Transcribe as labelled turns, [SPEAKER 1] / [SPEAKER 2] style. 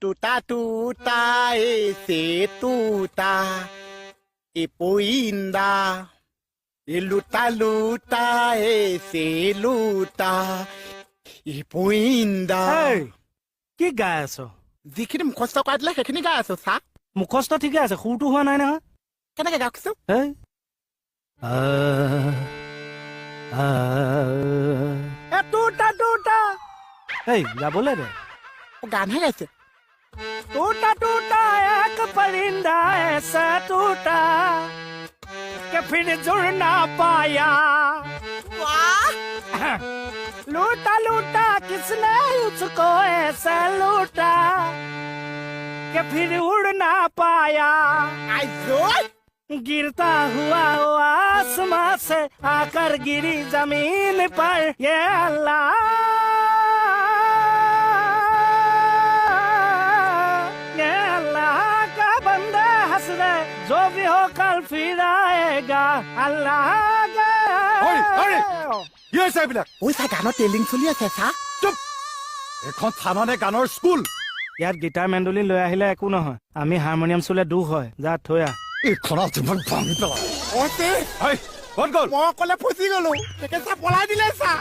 [SPEAKER 1] tuta tuta ese tuta ipuinda iluta luta ese luta ipuinda
[SPEAKER 2] কি গাই আছ
[SPEAKER 1] যিখিনি মুখস্থ কৰাই দিলে সেইখিনি গাই আছো চা
[SPEAKER 2] মুখস্থ ঠিকে আছে সুৰটো হোৱা নাই নহয়
[SPEAKER 1] কেনেকে গাইছো
[SPEAKER 2] এই টুটা টুটা এই গাবলৈ দে
[SPEAKER 1] গানহে গাইছে
[SPEAKER 2] टूटा टूटा एक परिंदा ऐसा टूटा कि फिर जुड़ ना पाया लूटा लूटा किसने उसको ऐसा लूटा कि फिर उड़ ना पाया गिरता हुआ वो आसमां से आकर गिरी जमीन पर ये अल्लाह जो भी हो कल फिर आएगा अल्लाह
[SPEAKER 1] গানৰ টেলিং চলি আছে চা
[SPEAKER 3] এখন থানানে গানৰ স্কুল
[SPEAKER 2] ইয়াত গীটাৰ মেণ্ডলিন লৈ আহিলে একো নহয় আমি হাৰমনিয়াম চুলে দুখ হয় যা থৈ আহ
[SPEAKER 3] এইখনত তোমাক ভাঙি পেলাম
[SPEAKER 1] অতে
[SPEAKER 3] ক'ত গ'ল
[SPEAKER 1] মই অকলে ফচি গলো একে চা পলাই দিলে চা